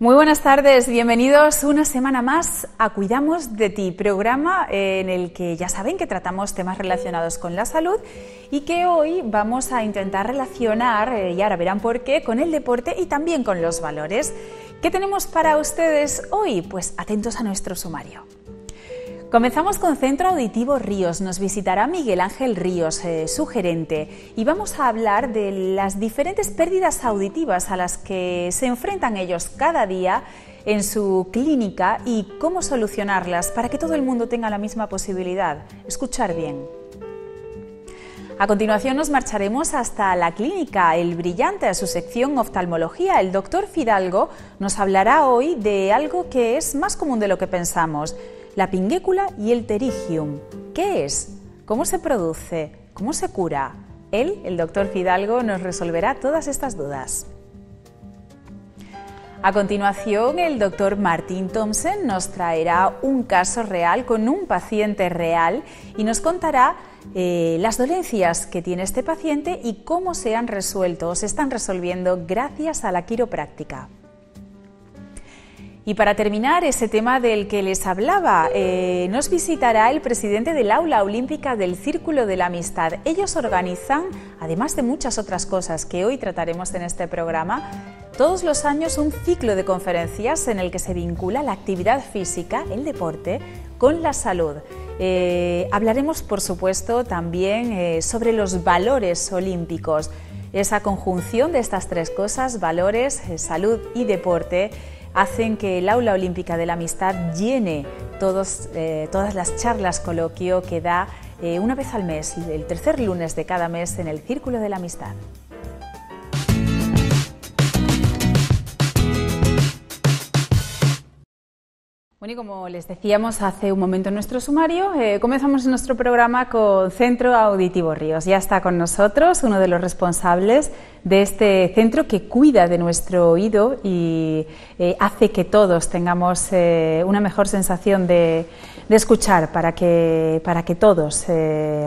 Muy buenas tardes, bienvenidos una semana más a Cuidamos de Ti, programa en el que ya saben que tratamos temas relacionados con la salud y que hoy vamos a intentar relacionar, y ahora verán por qué, con el deporte y también con los valores. ¿Qué tenemos para ustedes hoy? Pues atentos a nuestro sumario. Comenzamos con Centro Auditivo Ríos. Nos visitará Miguel Ángel Ríos, su gerente, y vamos a hablar de las diferentes pérdidas auditivas a las que se enfrentan ellos cada día en su clínica y cómo solucionarlas para que todo el mundo tenga la misma posibilidad. Escuchar bien. A continuación nos marcharemos hasta la clínica El Brillante, a su sección Oftalmología. El doctor Fidalgo nos hablará hoy de algo que es más común de lo que pensamos: la pinguécula y el pterigium. ¿Qué es? ¿Cómo se produce? ¿Cómo se cura? Él, el doctor Fidalgo, nos resolverá todas estas dudas. A continuación, el doctor Martin Thompson nos traerá un caso real con un paciente real y nos contará las dolencias que tiene este paciente y cómo se han resuelto o se están resolviendo gracias a la quiropráctica. Y para terminar ese tema del que les hablaba, nos visitará el presidente del Aula Olímpica del Círculo de la Amistad. Ellos organizan, además de muchas otras cosas que hoy trataremos en este programa, todos los años un ciclo de conferencias en el que se vincula la actividad física, el deporte, con la salud. Hablaremos, por supuesto, también sobre los valores olímpicos. Esa conjunción de estas tres cosas, valores, salud y deporte, hacen que el Aula Olímpica de la Amistad llene todas las charlas coloquio que da una vez al mes, el tercer lunes de cada mes, en el Círculo de la Amistad. Bueno, y como les decíamos hace un momento en nuestro sumario, comenzamos nuestro programa con Centro Auditivo Ríos. Ya está con nosotros uno de los responsables de este centro que cuida de nuestro oído y hace que todos tengamos una mejor sensación de escuchar, para que todos,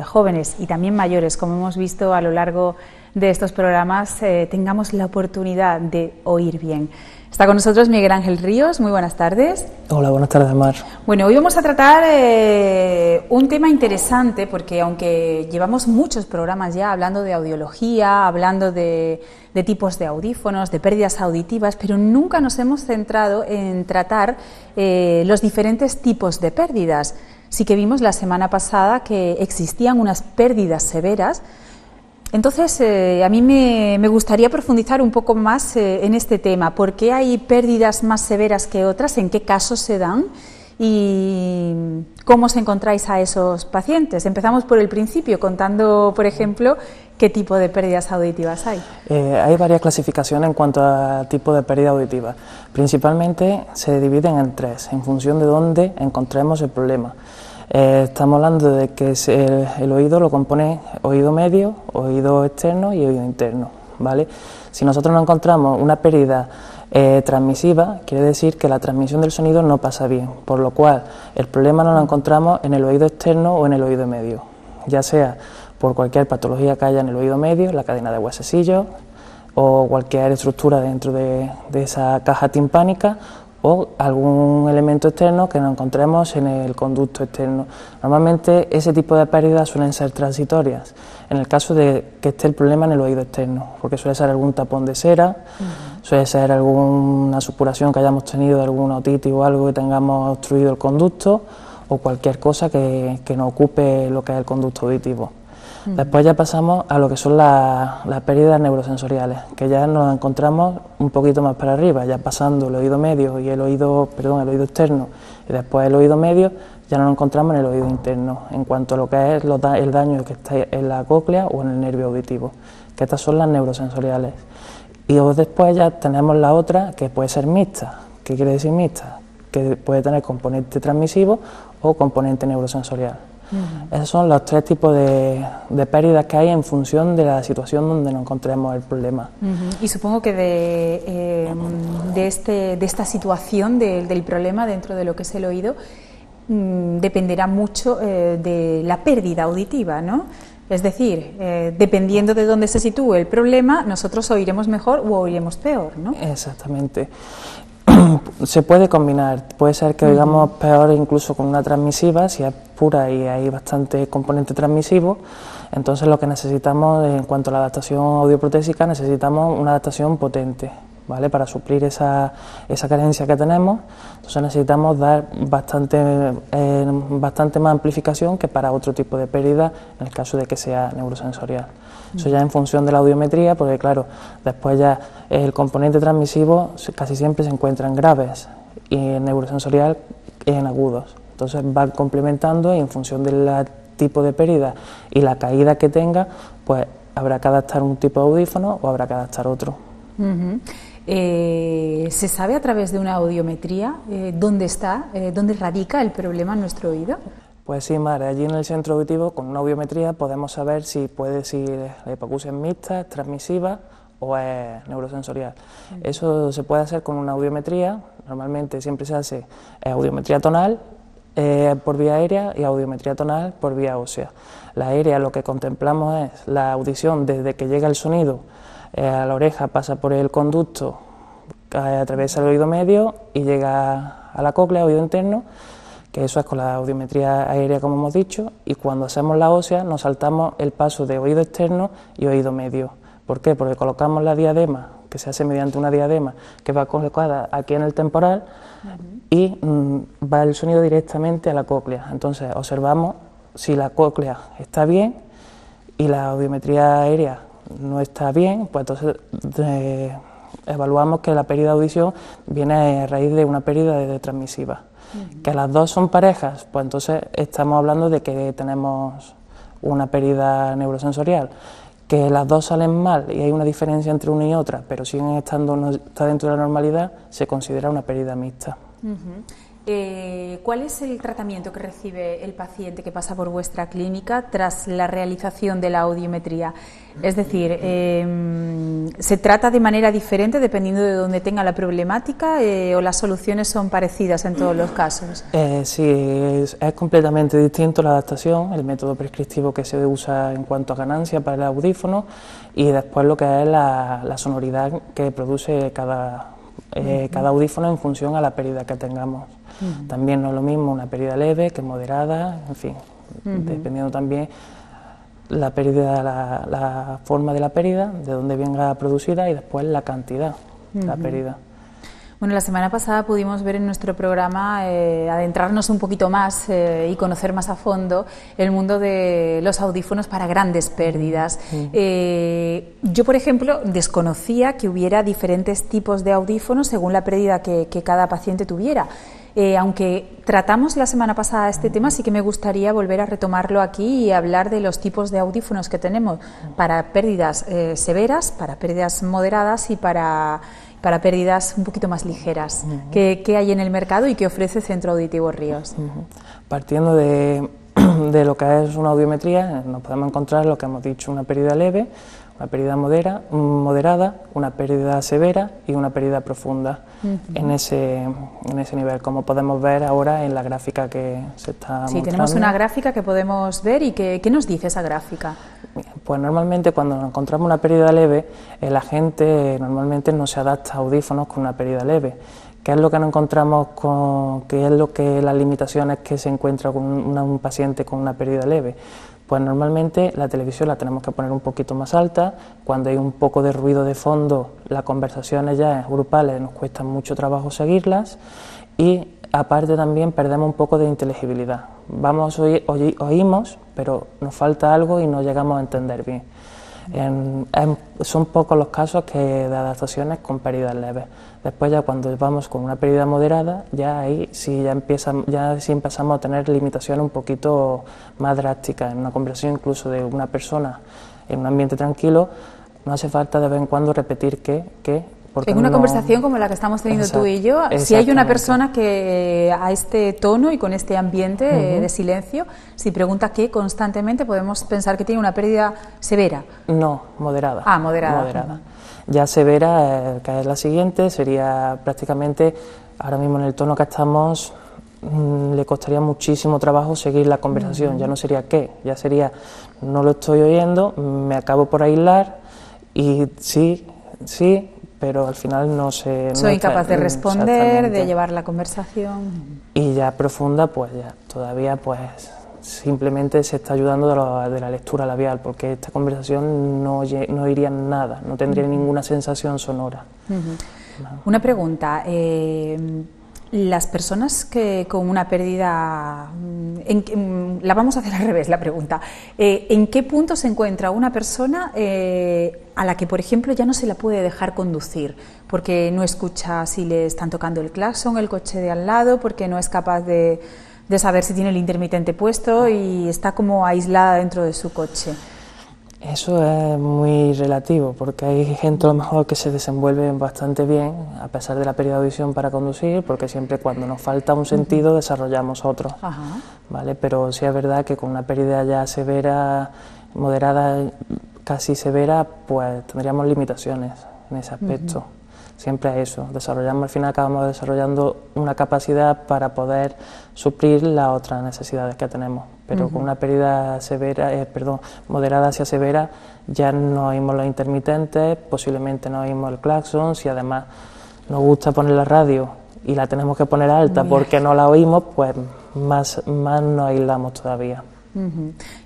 jóvenes y también mayores, como hemos visto a lo largo de estos programas, tengamos la oportunidad de oír bien. Está con nosotros Miguel Ángel Ríos. Muy buenas tardes. Hola, buenas tardes, Mar. Bueno, hoy vamos a tratar un tema interesante, porque aunque llevamos muchos programas ya hablando de audiología, hablando de tipos de audífonos, de pérdidas auditivas, pero nunca nos hemos centrado en tratar los diferentes tipos de pérdidas. Sí que vimos la semana pasada que existían unas pérdidas severas. Entonces, a mí me gustaría profundizar un poco más en este tema. ¿Por qué hay pérdidas más severas que otras? ¿En qué casos se dan? ¿Y cómo os encontráis a esos pacientes? Empezamos por el principio, contando, por ejemplo, qué tipo de pérdidas auditivas hay. Hay varias clasificaciones en cuanto a tipo de pérdida auditiva. Principalmente se dividen en tres, en función de dónde encontremos el problema. Estamos hablando de que el oído lo compone oído medio, oído externo y oído interno, ¿vale? Si nosotros no encontramos una pérdida transmisiva, quiere decir que la transmisión del sonido no pasa bien, por lo cual el problema no lo encontramos en el oído externo o en el oído medio, ya sea por cualquier patología que haya en el oído medio, la cadena de huesecillos o cualquier estructura dentro de esa caja timpánica, o algún elemento externo que nos encontremos en el conducto externo. Normalmente ese tipo de pérdidas suelen ser transitorias, en el caso de que esté el problema en el oído externo, porque suele ser algún tapón de cera, suele ser alguna supuración que hayamos tenido de alguna otitis o algo que tengamos obstruido el conducto, o cualquier cosa que nos ocupe lo que es el conducto auditivo. Después ya pasamos a lo que son las pérdidas neurosensoriales, que ya nos encontramos un poquito más para arriba, ya pasando el oído medio y el oído externo, y después el oído medio, ya nos encontramos en el oído interno, en cuanto a lo que es el daño que está en la cóclea o en el nervio auditivo, que estas son las neurosensoriales. Y después ya tenemos la otra, que puede ser mixta. ¿Qué quiere decir mixta? Que puede tener componente transmisivo o componente neurosensorial. Esos son los tres tipos de pérdidas que hay en función de la situación donde nos encontremos el problema. Y supongo que de esta situación del problema dentro de lo que es el oído dependerá mucho de la pérdida auditiva, ¿no? Es decir, dependiendo de dónde se sitúe el problema, nosotros oiremos mejor o oiremos peor, ¿no? Exactamente. Se puede combinar, puede ser que oigamos peor incluso con una transmisiva, si es pura y hay bastante componente transmisivo. Entonces lo que necesitamos en cuanto a la adaptación audioprotésica, necesitamos una adaptación potente, ¿vale? Para suplir esa carencia que tenemos. Entonces necesitamos dar bastante más amplificación que para otro tipo de pérdida, en el caso de que sea neurosensorial. Eso ya en función de la audiometría, porque claro, después ya el componente transmisivo casi siempre se encuentra en graves y en neurosensorial en agudos. Entonces va complementando y en función del tipo de pérdida y la caída que tenga, pues habrá que adaptar un tipo de audífono o habrá que adaptar otro. ¿Se sabe a través de una audiometría dónde radica el problema en nuestro oído? Pues sí, Mar, allí en el centro auditivo con una audiometría podemos saber si la hipoacusia es mixta, es transmisiva o es neurosensorial. Eso se puede hacer con una audiometría, normalmente siempre se hace audiometría tonal por vía aérea y audiometría tonal por vía ósea. La aérea lo que contemplamos es la audición desde que llega el sonido a la oreja, pasa por el conducto, atraviesa el oído medio y llega a la cóclea, oído interno, que eso es con la audiometría aérea como hemos dicho, y cuando hacemos la ósea nos saltamos el paso de oído externo y oído medio. ¿Por qué? Porque colocamos la diadema, que se hace mediante una diadema que va colocada aquí en el temporal y va el sonido directamente a la cóclea. Entonces observamos si la cóclea está bien y la audiometría aérea no está bien, pues entonces evaluamos que la pérdida de audición viene a raíz de una pérdida de transmisiva. Que las dos son parejas, pues entonces estamos hablando de que tenemos una pérdida neurosensorial. Que las dos salen mal y hay una diferencia entre una y otra, pero siguen estando, no está dentro de la normalidad, se considera una pérdida mixta. ¿Cuál es el tratamiento que recibe el paciente que pasa por vuestra clínica tras la realización de la audiometría? Es decir, ¿se trata de manera diferente dependiendo de dónde tenga la problemática o las soluciones son parecidas en todos los casos? Sí, es completamente distinto la adaptación, el método prescriptivo que se usa en cuanto a ganancia para el audífono y después lo que es la sonoridad que produce cada audífono en función a la pérdida que tengamos. También no es lo mismo una pérdida leve que moderada, en fin, dependiendo también la pérdida, la forma de la pérdida, de dónde venga producida y después la cantidad de la pérdida. Bueno, la semana pasada pudimos ver en nuestro programa adentrarnos un poquito más y conocer más a fondo el mundo de los audífonos para grandes pérdidas. Yo, por ejemplo, desconocía que hubiera diferentes tipos de audífonos según la pérdida que cada paciente tuviera. Aunque tratamos la semana pasada este tema, sí que me gustaría volver a retomarlo aquí y hablar de los tipos de audífonos que tenemos para pérdidas severas, para pérdidas moderadas y para pérdidas un poquito más ligeras. ¿Qué hay en el mercado y qué ofrece Centro Auditivo Ríos? Partiendo de lo que es una audiometría, nos podemos encontrar lo que hemos dicho, una pérdida leve, una pérdida moderada, una pérdida severa y una pérdida profunda en ese nivel, como podemos ver ahora en la gráfica que se está mostrando. Sí, tenemos una gráfica que podemos ver y ¿qué nos dice esa gráfica? Pues normalmente cuando nos encontramos una pérdida leve, la gente normalmente no se adapta a audífonos con una pérdida leve. ¿Qué es lo que nos encontramos qué es lo que las limitaciones que se encuentra con un paciente con una pérdida leve? Pues normalmente la televisión la tenemos que poner un poquito más alta, cuando hay un poco de ruido de fondo, las conversaciones ya grupales nos cuesta mucho trabajo seguirlas y aparte también perdemos un poco de inteligibilidad. Oímos, pero nos falta algo y no llegamos a entender bien. Son pocos los casos de adaptaciones con pérdidas leves. Después ya cuando vamos con una pérdida moderada, ya ahí sí empezamos a tener limitaciones un poquito más drásticas. En una conversación incluso de una persona en un ambiente tranquilo, no hace falta de vez en cuando repetir en una conversación como la que estamos teniendo tú y yo, si hay una persona que a este tono y con este ambiente de silencio, si pregunta qué constantemente, podemos pensar que tiene una pérdida severa. No, moderada. Ah, moderada. Ya severa, que es la siguiente, sería prácticamente, ahora mismo en el tono que estamos, le costaría muchísimo trabajo seguir la conversación. Ya no sería qué, ya sería no lo estoy oyendo, me acabo por aislar y sí, pero al final no se... Soy no incapaz de responder, exactamente. de llevar la conversación. Y ya profunda, pues ya todavía pues simplemente se está ayudando de la lectura labial, porque esta conversación no iría en nada, no tendría ninguna sensación sonora. Una pregunta, las personas que con una pérdida, la vamos a hacer al revés la pregunta, ¿en qué punto se encuentra una persona a la que, por ejemplo, ya no se la puede dejar conducir? Porque no escucha si le están tocando el claxon, el coche de al lado, porque no es capaz de saber si tiene el intermitente puesto y está como aislada dentro de su coche. Eso es muy relativo, porque hay gente a lo mejor que se desenvuelve bastante bien a pesar de la pérdida de audición para conducir, porque siempre cuando nos falta un sentido desarrollamos otro. ¿Vale? Pero sí es verdad que con una pérdida ya severa, moderada, casi severa, pues tendríamos limitaciones en ese aspecto. Siempre es eso, al final acabamos desarrollando una capacidad para poder suplir las otras necesidades que tenemos, pero con una pérdida severa, moderada hacia severa, ya no oímos los intermitentes, posiblemente no oímos el claxon, si además nos gusta poner la radio y la tenemos que poner alta porque no la oímos, pues más nos aislamos todavía.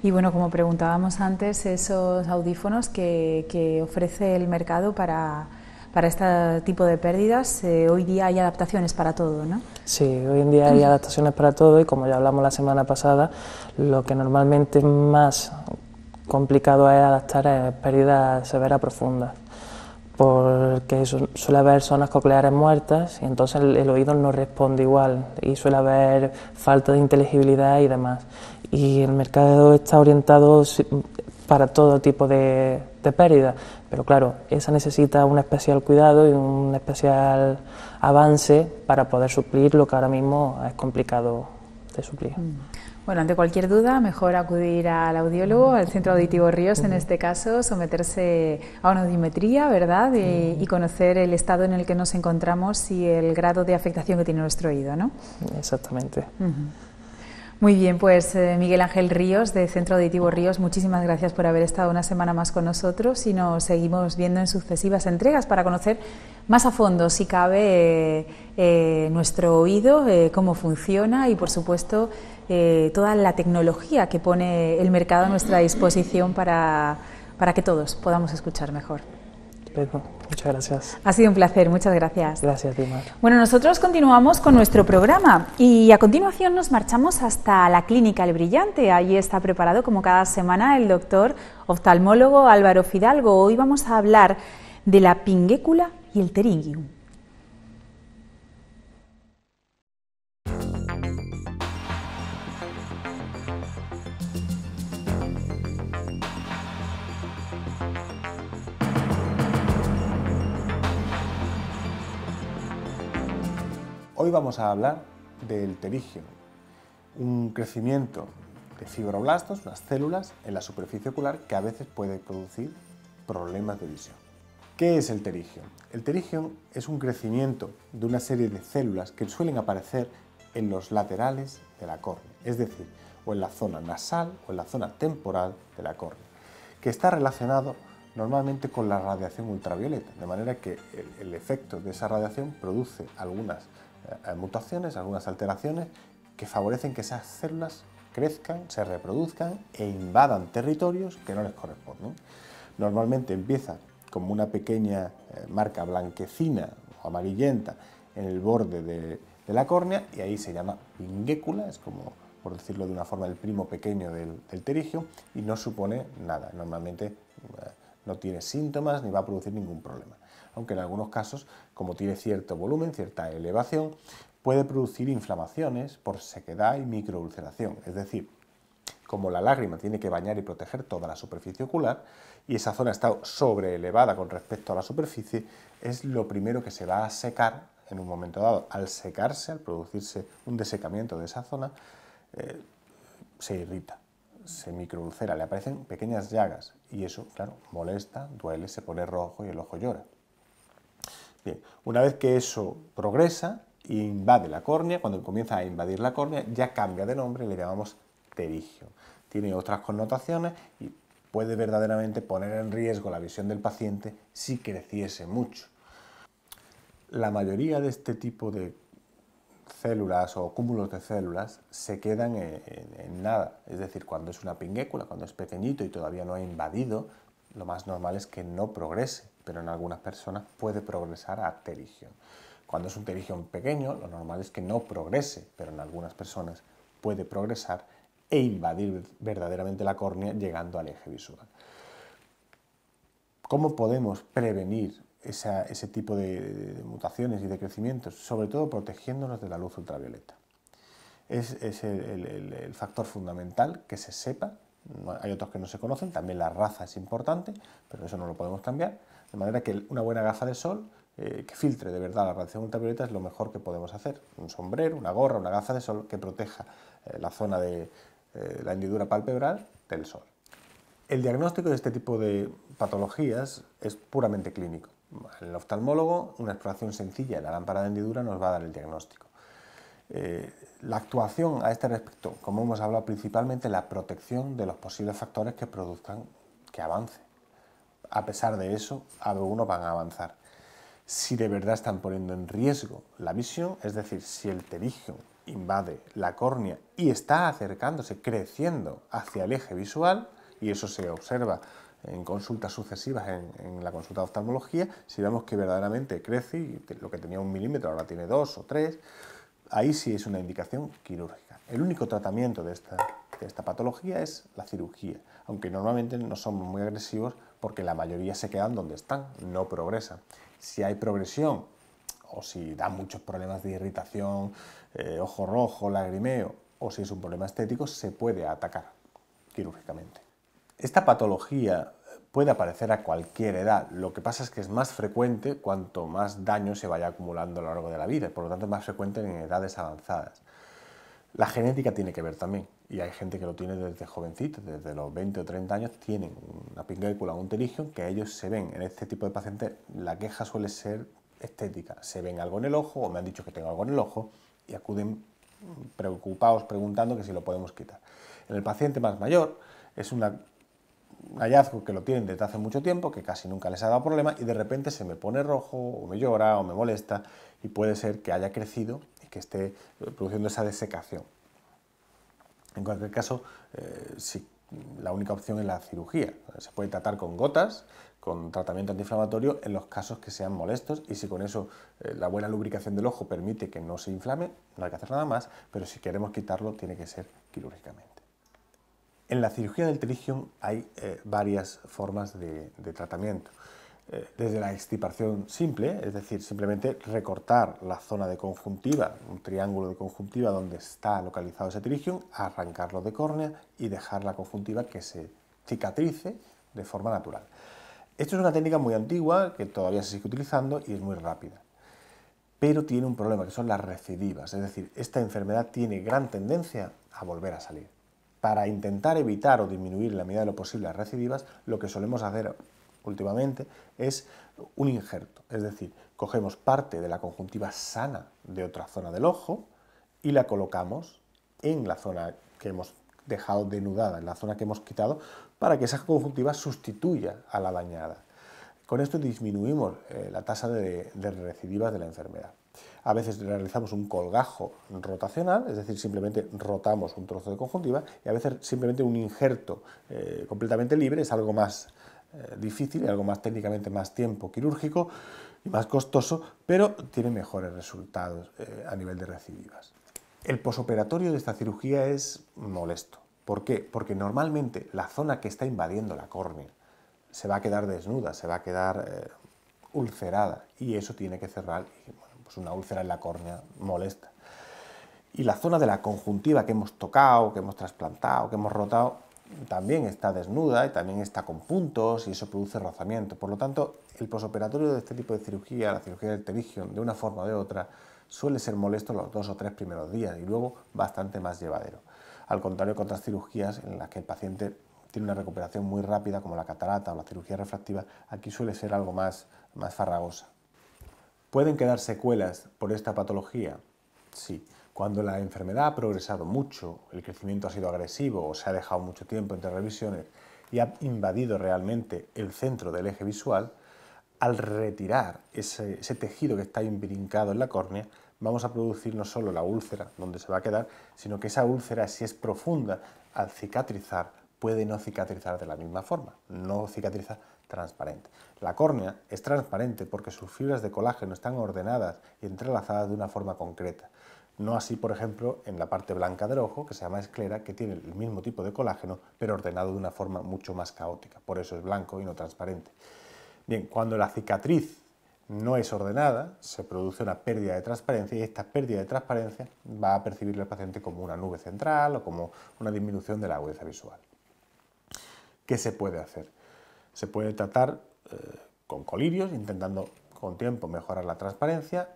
Y bueno, como preguntábamos antes, esos audífonos que ofrece el mercado para este tipo de pérdidas, hoy día hay adaptaciones para todo, ¿no? Sí, hoy en día hay adaptaciones para todo y como ya hablamos la semana pasada, lo que normalmente es más complicado es adaptar a pérdidas severas profundas, porque suele haber zonas cocleares muertas y entonces el oído no responde igual y suele haber falta de inteligibilidad y demás. Y el mercado está orientado para todo tipo de pérdida, pero claro, esa necesita un especial cuidado y un especial avance para poder suplir lo que ahora mismo es complicado de suplir. Bueno, ante cualquier duda, mejor acudir al audiólogo, al Centro Auditivo Ríos en este caso, someterse a una audiometría, ¿verdad? Y conocer el estado en el que nos encontramos y el grado de afectación que tiene nuestro oído, ¿no? Exactamente. Muy bien, pues Miguel Ángel Ríos, de Centro Auditivo Ríos, muchísimas gracias por haber estado una semana más con nosotros y nos seguimos viendo en sucesivas entregas para conocer más a fondo, si cabe, nuestro oído, cómo funciona y, por supuesto, toda la tecnología que pone el mercado a nuestra disposición para que todos podamos escuchar mejor. Muchas gracias. Ha sido un placer, muchas gracias. Gracias, Dimar. Bueno, nosotros continuamos con nuestro programa y a continuación nos marchamos hasta la Clínica El Brillante. Allí está preparado, como cada semana, el doctor oftalmólogo Álvaro Fidalgo. Hoy vamos a hablar de la pinguécula y el pterygium. Hoy vamos a hablar del pterygium, un crecimiento de fibroblastos, unas células en la superficie ocular que a veces puede producir problemas de visión. ¿Qué es el pterygium? El pterygium es un crecimiento de una serie de células que suelen aparecer en los laterales de la córnea, es decir, o en la zona nasal o en la zona temporal de la córnea, que está relacionado normalmente con la radiación ultravioleta, de manera que el efecto de esa radiación produce algunas mutaciones, algunas alteraciones que favorecen que esas células crezcan, se reproduzcan e invadan territorios que no les corresponden. Normalmente empieza como una pequeña marca blanquecina o amarillenta en el borde de la córnea y ahí se llama pinguécula, es como, por decirlo de una forma, el primo pequeño del pterygium y no supone nada, normalmente no tiene síntomas ni va a producir ningún problema. Aunque en algunos casos, como tiene cierto volumen, cierta elevación, puede producir inflamaciones por sequedad y microulceración. Es decir, como la lágrima tiene que bañar y proteger toda la superficie ocular y esa zona está sobreelevada con respecto a la superficie, es lo primero que se va a secar en un momento dado. Al secarse, al producirse un desecamiento de esa zona, se irrita, se microulcera, le aparecen pequeñas llagas y eso, claro, molesta, duele, se pone rojo y el ojo llora. Bien, una vez que eso progresa e invade la córnea, cuando comienza a invadir la córnea, ya cambia de nombre y le llamamos pterygium. Tiene otras connotaciones y puede verdaderamente poner en riesgo la visión del paciente si creciese mucho. La mayoría de este tipo de células o cúmulos de células se quedan en nada, es decir, cuando es una pinguécula, cuando es pequeñito y todavía no ha invadido, lo más normal es que no progrese, pero en algunas personas puede progresar a pterigión. Cuando es un pterigión pequeño, lo normal es que no progrese, pero en algunas personas puede progresar e invadir verdaderamente la córnea llegando al eje visual. ¿Cómo podemos prevenir ese tipo de mutaciones y de crecimientos? Sobre todo protegiéndonos de la luz ultravioleta. Es el factor fundamental que se sepa. Hay otros que no se conocen, también la raza es importante, pero eso no lo podemos cambiar. De manera que una buena gafa de sol que filtre de verdad la radiación ultravioleta es lo mejor que podemos hacer. Un sombrero, una gorra, una gafa de sol que proteja la zona de la hendidura palpebral del sol. El diagnóstico de este tipo de patologías es puramente clínico. El oftalmólogo, una exploración sencilla de la lámpara de hendidura nos va a dar el diagnóstico. La actuación a este respecto, como hemos hablado, principalmente la protección de los posibles factores que produzcan que avance. A pesar de eso, algunos van a avanzar. Si de verdad están poniendo en riesgo la visión, es decir, si el pterigión invade la córnea y está acercándose, creciendo hacia el eje visual, y eso se observa en consultas sucesivas en la consulta de oftalmología, si vemos que verdaderamente crece y lo que tenía 1 milímetro ahora tiene 2 o 3, ahí sí es una indicación quirúrgica. El único tratamiento de esta patología es la cirugía, aunque normalmente no somos muy agresivos porque la mayoría se quedan donde están, no progresan. Si hay progresión o si da muchos problemas de irritación, ojo rojo, lagrimeo, o si es un problema estético, se puede atacar quirúrgicamente. Esta patología puede aparecer a cualquier edad, lo que pasa es que es más frecuente cuanto más daño se vaya acumulando a lo largo de la vida, por lo tanto es más frecuente en edades avanzadas. La genética tiene que ver también, y hay gente que lo tiene desde jovencito, desde los 20 o 30 años, tienen una pinguécula o un pterigión que ellos se ven. En este tipo de pacientes la queja suele ser estética, se ven algo en el ojo o me han dicho que tengo algo en el ojo y acuden preocupados preguntando que si lo podemos quitar. En el paciente más mayor es un hallazgo que lo tienen desde hace mucho tiempo, que casi nunca les ha dado problema y de repente se me pone rojo o me llora o me molesta y puede ser que haya crecido y que esté produciendo esa desecación. En cualquier caso, sí, la única opción es la cirugía. Se puede tratar con gotas, con tratamiento antiinflamatorio en los casos que sean molestos y si con eso la buena lubricación del ojo permite que no se inflame, no hay que hacer nada más, pero si queremos quitarlo tiene que ser quirúrgicamente. En la cirugía del pterigión hay varias formas de tratamiento. Desde la extirpación simple, es decir, simplemente recortar la zona de conjuntiva, un triángulo de conjuntiva donde está localizado ese pterigión, arrancarlo de córnea y dejar la conjuntiva que se cicatrice de forma natural. Esto es una técnica muy antigua que todavía se sigue utilizando y es muy rápida. Pero tiene un problema, que son las recidivas, es decir, esta enfermedad tiene gran tendencia a volver a salir. Para intentar evitar o disminuir en la medida de lo posible las recidivas, lo que solemos hacer últimamente es un injerto, es decir, cogemos parte de la conjuntiva sana de otra zona del ojo y la colocamos en la zona que hemos dejado denudada, en la zona que hemos quitado, para que esa conjuntiva sustituya a la dañada. Con esto disminuimos la tasa de recidivas de la enfermedad. A veces realizamos un colgajo rotacional, es decir, simplemente rotamos un trozo de conjuntiva, y a veces simplemente un injerto completamente libre, es algo más difícil y algo más técnicamente más tiempo quirúrgico y más costoso, pero tiene mejores resultados a nivel de recidivas. El posoperatorio de esta cirugía es molesto. ¿Por qué? Porque normalmente la zona que está invadiendo la córnea se va a quedar desnuda, se va a quedar ulcerada y eso tiene que cerrar. Y, bueno, pues una úlcera en la córnea molesta. Y la zona de la conjuntiva que hemos tocado, que hemos trasplantado, que hemos rotado, también está desnuda y también está con puntos y eso produce rozamiento. Por lo tanto, el posoperatorio de este tipo de cirugía, la cirugía del pterigión, de una forma o de otra, suele ser molesto los 2 o 3 primeros días y luego bastante más llevadero. Al contrario que otras cirugías en las que el paciente tiene una recuperación muy rápida, como la catarata o la cirugía refractiva, aquí suele ser algo más farragosa. ¿Pueden quedar secuelas por esta patología? Sí. Cuando la enfermedad ha progresado mucho, el crecimiento ha sido agresivo o se ha dejado mucho tiempo entre revisiones y ha invadido realmente el centro del eje visual, al retirar ese tejido que está imbrincado en la córnea, vamos a producir no solo la úlcera donde se va a quedar, sino que esa úlcera, si es profunda, al cicatrizar, puede no cicatrizar de la misma forma, no cicatriza transparente. La córnea es transparente porque sus fibras de colágeno están ordenadas y entrelazadas de una forma concreta. No así, por ejemplo, en la parte blanca del ojo, que se llama esclera, que tiene el mismo tipo de colágeno, pero ordenado de una forma mucho más caótica. Por eso es blanco y no transparente. Bien, cuando la cicatriz no es ordenada, se produce una pérdida de transparencia y esta pérdida de transparencia va a percibir el paciente como una nube central o como una disminución de la agudeza visual. ¿Qué se puede hacer? Se puede tratar con colirios, intentando con tiempo mejorar la transparencia,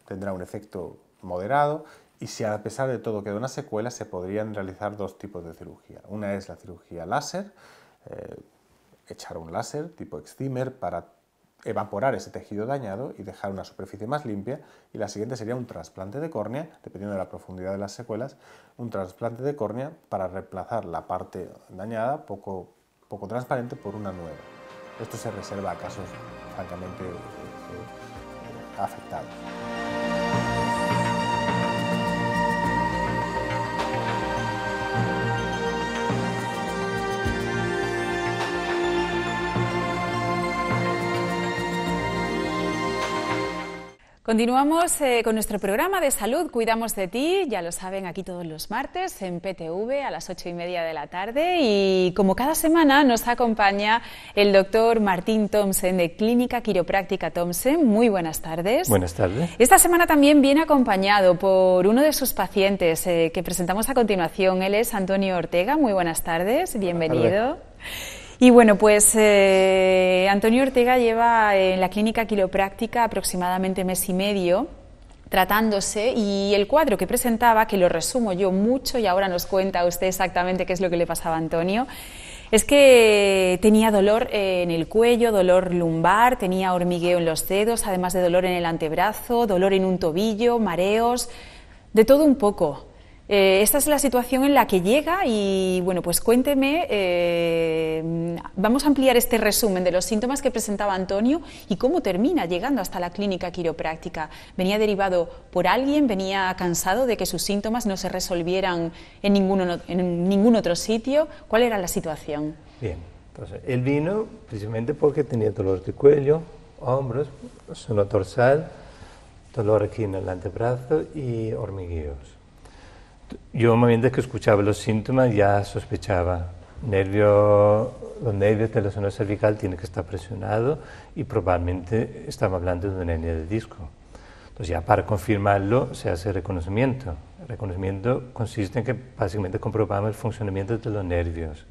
tendrá un efecto moderado y si a pesar de todo queda una secuela, se podrían realizar dos tipos de cirugía. Una es la cirugía láser, echar un láser tipo excimer para evaporar ese tejido dañado y dejar una superficie más limpia, y la siguiente sería un trasplante de córnea, dependiendo de la profundidad de las secuelas, un trasplante de córnea para reemplazar la parte dañada, poco transparente, por una nueva. Esto se reserva a casos francamente afectados. Continuamos con nuestro programa de salud, Cuidamos de ti, ya lo saben, aquí todos los martes en PTV a las 8:30 de la tarde, y como cada semana nos acompaña el doctor Martín Thomsen de Clínica Quiropráctica Thomsen. Muy buenas tardes. Buenas tardes. Esta semana también viene acompañado por uno de sus pacientes que presentamos a continuación. Él es Antonio Ortega. Muy buenas tardes, bienvenido. Y bueno, pues Antonio Ortega lleva en la clínica quiropráctica aproximadamente mes y medio tratándose, y el cuadro que presentaba, que lo resumo yo mucho y ahora nos cuenta usted exactamente qué es lo que le pasaba a Antonio, es que tenía dolor en el cuello, dolor lumbar, tenía hormigueo en los dedos, además de dolor en el antebrazo, dolor en un tobillo, mareos, de todo un poco. Esta es la situación en la que llega y, bueno, pues cuénteme, vamos a ampliar este resumen de los síntomas que presentaba Antonio y cómo termina llegando hasta la clínica quiropráctica. ¿Venía derivado por alguien? ¿Venía cansado de que sus síntomas no se resolvieran en ningún otro sitio? ¿Cuál era la situación? Bien, entonces él vino precisamente porque tenía dolor de cuello, hombros, zona dorsal, dolor aquí en el antebrazo y hormigueos. Yo, un momento que escuchaba los síntomas, ya sospechaba. Los nervios de la zona cervical tienen que estar presionados y probablemente estamos hablando de una hernia de disco. Entonces, ya para confirmarlo, se hace reconocimiento. El reconocimiento consiste en que básicamente comprobamos el funcionamiento de los nervios.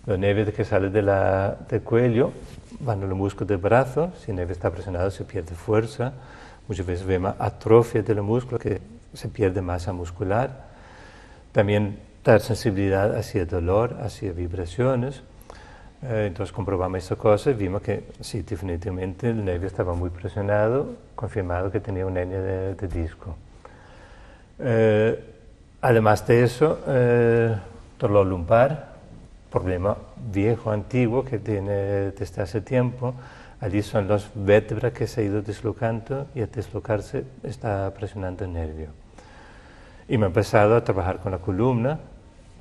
Los nervios que salen del cuello van a los músculos del brazo. Si el nervio está presionado, se pierde fuerza. Muchas veces vemos atrofia de los músculos, que se pierde masa muscular. También dar sensibilidad hacia dolor, hacia vibraciones. Entonces comprobamos esta cosa y vimos que sí, definitivamente el nervio estaba muy presionado, confirmado que tenía una hernia de disco. Además de eso, dolor lumbar, problema viejo, antiguo, que tiene desde hace tiempo. Allí son las vértebras que se han ido deslocando y al deslocarse está presionando el nervio. Y me he empezado a trabajar con la columna,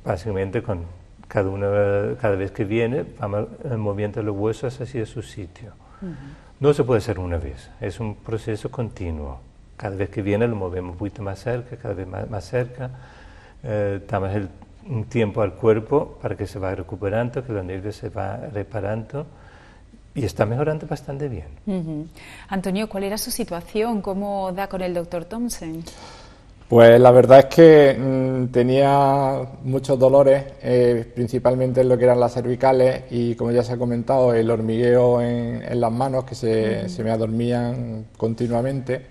básicamente con cada vez que viene, vamos moviendo los huesos hacia su sitio. No se puede hacer una vez, es un proceso continuo. Cada vez que viene lo movemos un poquito más cerca, cada vez más cerca, damos un tiempo al cuerpo para que se vaya recuperando, que los nervios se van reparando. Y está mejorando bastante bien. Antonio, ¿cuál era su situación? ¿Cómo da con el doctor Thomsen? Pues la verdad es que tenía muchos dolores, principalmente en lo que eran las cervicales y, como ya se ha comentado, el hormigueo en las manos, que se me adormían continuamente.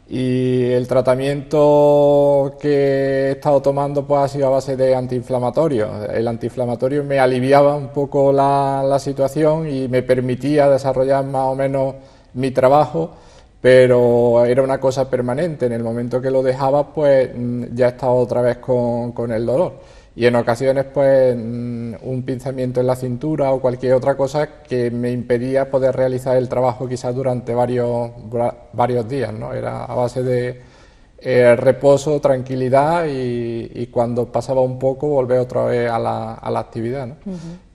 Y el tratamiento que he estado tomando pues ha sido a base de antiinflamatorios. El antiinflamatorio me aliviaba un poco la situación y me permitía desarrollar más o menos mi trabajo, pero era una cosa permanente. En el momento que lo dejaba, pues ya estaba otra vez con el dolor. y en ocasiones pues un pinzamiento en la cintura o cualquier otra cosa que me impedía poder realizar el trabajo quizás durante varios días, ¿no? Era a base de reposo, tranquilidad y cuando pasaba un poco volver otra vez a la actividad, ¿no?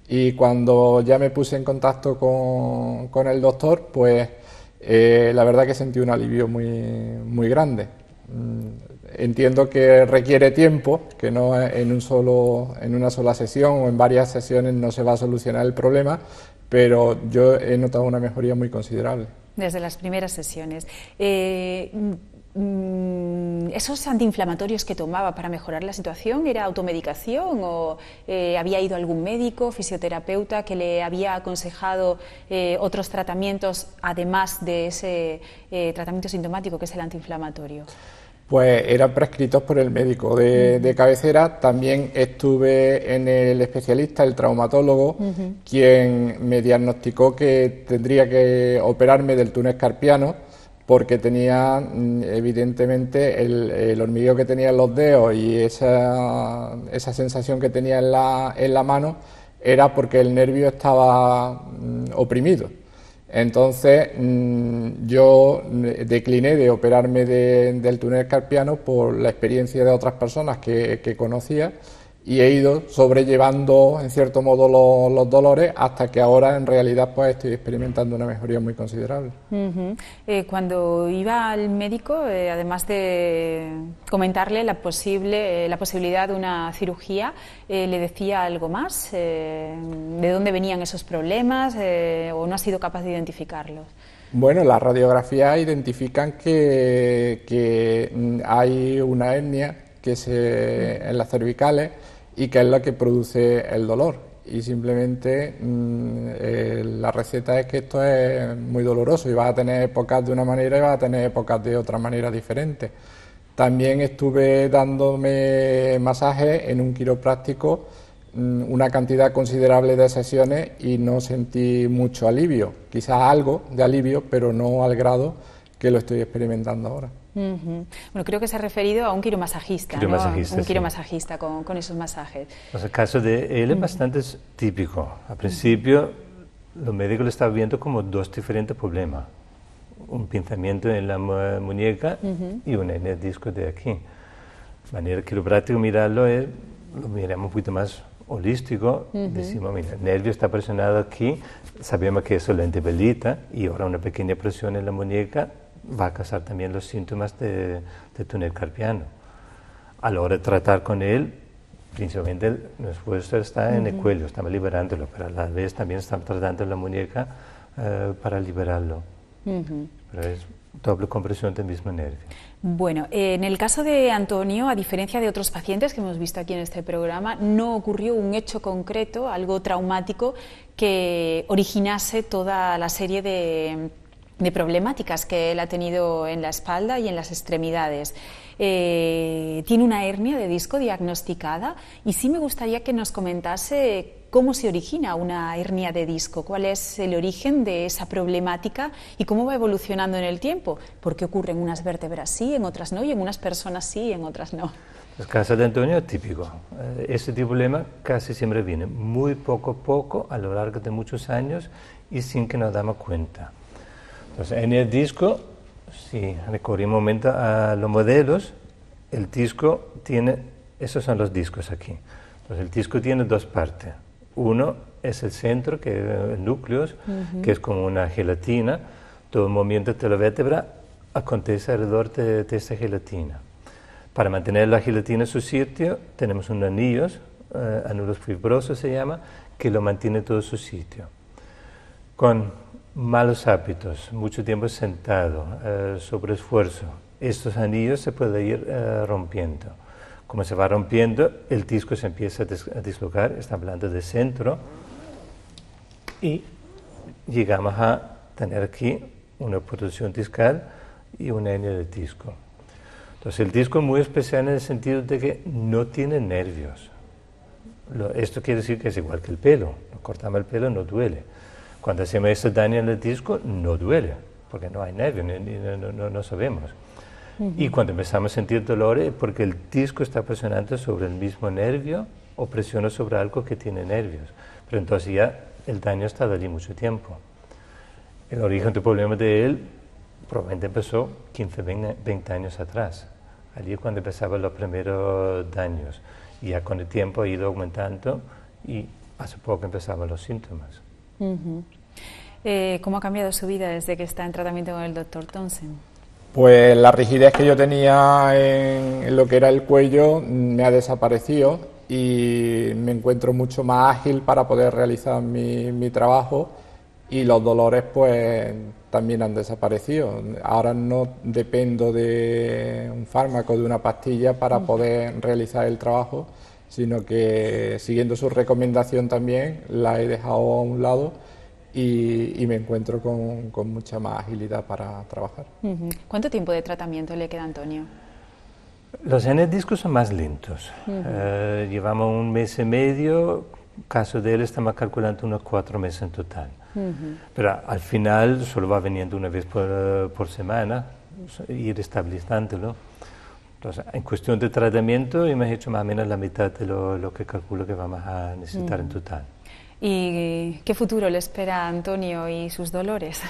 Y cuando ya me puse en contacto con el doctor, pues la verdad que sentí un alivio muy grande. Entiendo que requiere tiempo, que no en una sola sesión o en varias sesiones no se va a solucionar el problema, pero yo he notado una mejoría muy considerable. Desde las primeras sesiones. ¿Esos antiinflamatorios que tomaba para mejorar la situación era automedicación o había ido a algún médico, fisioterapeuta que le había aconsejado otros tratamientos además de ese tratamiento sintomático que es el antiinflamatorio? Pues eran prescritos por el médico de cabecera. También estuve en el especialista, el traumatólogo, quien me diagnosticó que tendría que operarme del túnel carpiano porque tenía evidentemente el hormigueo que tenía en los dedos y esa sensación que tenía en la mano era porque el nervio estaba oprimido. Entonces yo decliné de operarme del túnel carpiano por la experiencia de otras personas que conocía y he ido sobrellevando en cierto modo los dolores hasta que ahora en realidad pues estoy experimentando una mejoría muy considerable. Cuando iba al médico, además de comentarle la posibilidad de una cirugía, ¿le decía algo más? ¿De dónde venían esos problemas o no ha sido capaz de identificarlos? Bueno, las radiografías identifican que hay una hernia en las cervicales y que es la que produce el dolor, y simplemente la receta es que esto es muy doloroso y vas a tener épocas de una manera y vas a tener épocas de otra manera diferente. También estuve dándome masajes en un quiropráctico, una cantidad considerable de sesiones y no sentí mucho alivio, quizás algo de alivio, pero no al grado que lo estoy experimentando ahora. Bueno, creo que se ha referido a un quiromasajista, ¿no? Un quiromasajista con esos masajes. Pues el caso de él es bastante típico. Al principio, los médicos lo estaban viendo como dos diferentes problemas. Un pinzamiento en la muñeca y una hernia de disco de aquí. De manera quiropráctica mirarlo lo miramos un poquito más holístico. Decimos, mira, el nervio está presionado aquí, sabemos que eso lo debilita y ahora una pequeña presión en la muñeca va a causar también los síntomas de túnel carpiano. A la hora de tratar con él, principalmente el esfuerzo está en el cuello, estamos liberándolo, pero a la vez también estamos tratando la muñeca para liberarlo. Pero es doble compresión del mismo nervio. Bueno, en el caso de Antonio, a diferencia de otros pacientes que hemos visto aquí en este programa, no ocurrió un hecho concreto, algo traumático, que originase toda la serie de problemáticas que él ha tenido en la espalda y en las extremidades. Tiene una hernia de disco diagnosticada y sí me gustaría que nos comentase cómo se origina una hernia de disco, cuál es el origen de esa problemática y cómo va evolucionando en el tiempo, por qué ocurre en unas vértebras sí, en otras no, y en unas personas sí y en otras no. El caso de Antonio es típico. Ese tipo de problema casi siempre viene muy poco a poco a lo largo de muchos años y sin que nos damos cuenta. Entonces, en el disco, si recorrimos un momento a los modelos, el disco tiene, esos son los discos aquí. Entonces, el disco tiene dos partes. Uno es el centro, que es el núcleo, que es como una gelatina. Todo el movimiento de la vértebra acontece alrededor de esta gelatina. Para mantener la gelatina en su sitio, tenemos unos anillos, anillos fibrosos se llama, que lo mantiene todo en su sitio. Con malos hábitos, mucho tiempo sentado, sobreesfuerzo, estos anillos se pueden ir rompiendo. Como se va rompiendo, el disco se empieza a dislocar, está hablando de centro, y llegamos a tener aquí una protrusión discal y una hernia de disco. Entonces el disco es muy especial en el sentido de que no tiene nervios. Esto quiere decir que es igual que el pelo, nos cortamos el pelo, no duele. Cuando hacemos este daño en el disco, no duele, porque no hay nervio, no sabemos. Y cuando empezamos a sentir dolor es porque el disco está presionando sobre el mismo nervio o presiono sobre algo que tiene nervios. Pero entonces ya el daño ha estado allí mucho tiempo. El origen del problema de él probablemente empezó 15, 20 años atrás. Allí es cuando empezaban los primeros daños. Y ya con el tiempo ha ido aumentando y hace poco empezaban los síntomas. ¿Cómo ha cambiado su vida desde que está en tratamiento con el Dr. Thompson? Pues la rigidez que yo tenía en lo que era el cuello me ha desaparecido y me encuentro mucho más ágil para poder realizar mi trabajo, y los dolores pues también han desaparecido. Ahora no dependo de un fármaco, de una pastilla para poder realizar el trabajo, sino que siguiendo su recomendación también la he dejado a un lado y me encuentro con mucha más agilidad para trabajar. ¿Cuánto tiempo de tratamiento le queda a Antonio? Los hernias discos son más lentos. Llevamos 1 mes y medio, caso de él estamos calculando unos 4 meses en total. Pero al final solo va viniendo una vez por semana, ir estabilizándolo. Entonces, en cuestión de tratamiento hemos hecho más o menos la mitad de lo que calculo que vamos a necesitar en total. ¿Y qué futuro le espera a Antonio y sus dolores?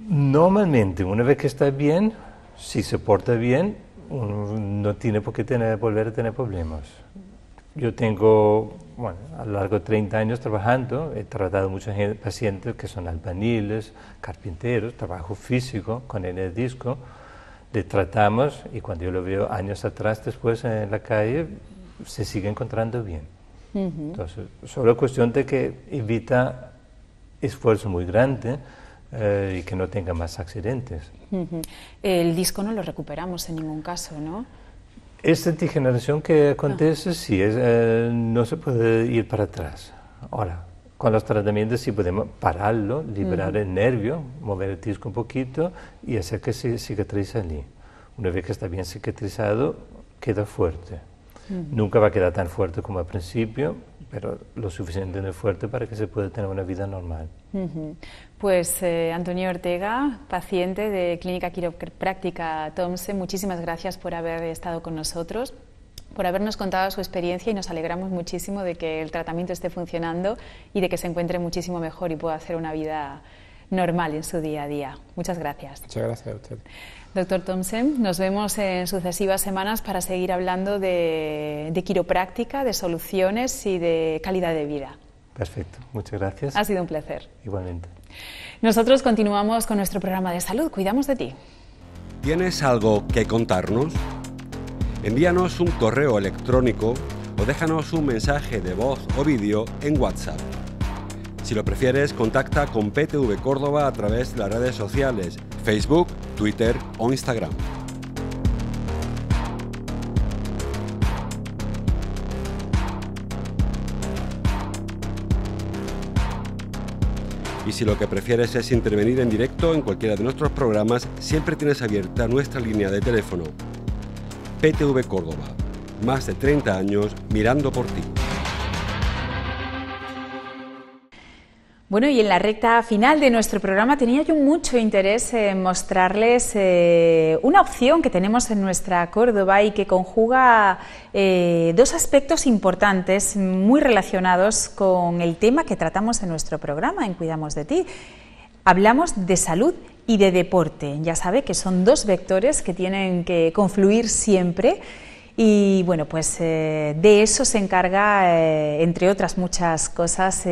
Normalmente, una vez que está bien, si se porta bien, uno no tiene por qué volver a tener problemas. Yo tengo, bueno, a lo largo de 30 años trabajando, he tratado muchos pacientes que son albañiles, carpinteros, trabajo físico con hernia de disco. Le tratamos y cuando yo lo veo años atrás, después en la calle, se sigue encontrando bien. Entonces, solo cuestión de que evita esfuerzo muy grande y que no tenga más accidentes. El disco no lo recuperamos en ningún caso, ¿no? Esta degeneración que acontece, sí, no se puede ir para atrás. Ahora, con los tratamientos sí podemos pararlo, liberar el nervio, mover el disco un poquito y hacer que se cicatrice allí. Una vez que está bien cicatrizado, queda fuerte. Nunca va a quedar tan fuerte como al principio, pero lo suficientemente fuerte para que se pueda tener una vida normal. Pues Antonio Ortega, paciente de Clínica Quiropráctica Thompson, muchísimas gracias por haber estado con nosotros, por habernos contado su experiencia, y nos alegramos muchísimo de que el tratamiento esté funcionando y de que se encuentre muchísimo mejor y pueda hacer una vida normal en su día a día. Muchas gracias. Muchas gracias a usted. Doctor Thompson, nos vemos en sucesivas semanas para seguir hablando de quiropráctica, de soluciones y de calidad de vida. Perfecto, muchas gracias. Ha sido un placer. Igualmente. Nosotros continuamos con nuestro programa de salud. Cuidamos de ti. ¿Tienes algo que contarnos? Envíanos un correo electrónico o déjanos un mensaje de voz o vídeo en WhatsApp. Si lo prefieres, contacta con PTV Córdoba a través de las redes sociales, Facebook, Twitter o Instagram. Y si lo que prefieres es intervenir en directo en cualquiera de nuestros programas, siempre tienes abierta nuestra línea de teléfono. PTV Córdoba, más de 30 años mirando por ti. Bueno, y en la recta final de nuestro programa tenía yo mucho interés en mostrarles una opción que tenemos en nuestra Córdoba y que conjuga dos aspectos importantes muy relacionados con el tema que tratamos en nuestro programa, en Cuidamos de Ti. Hablamos de salud y de deporte. Ya sabe que son dos vectores que tienen que confluir siempre. Y bueno, pues de eso se encarga, entre otras muchas cosas,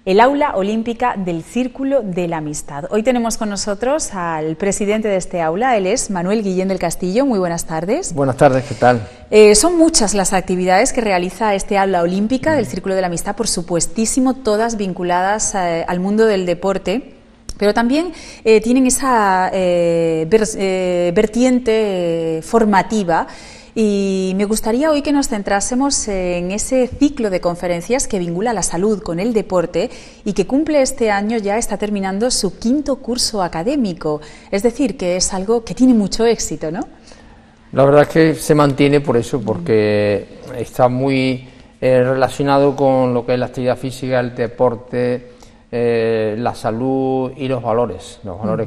el aula olímpica del Círculo de la Amistad. Hoy tenemos con nosotros al presidente de este aula, él es Manuel Guillén del Castillo. Muy buenas tardes. Buenas tardes, ¿qué tal? Son muchas las actividades que realiza este aula olímpica del Círculo de la Amistad, por supuestísimo, todas vinculadas al mundo del deporte, pero también tienen esa vertiente formativa. Y me gustaría hoy que nos centrásemos en ese ciclo de conferencias que vincula la salud con el deporte y que cumple este año, ya está terminando su 5º curso académico. Es decir, que es algo que tiene mucho éxito, ¿no? La verdad es que se mantiene por eso, porque está muy relacionado con lo que es la actividad física, el deporte, la salud y los valores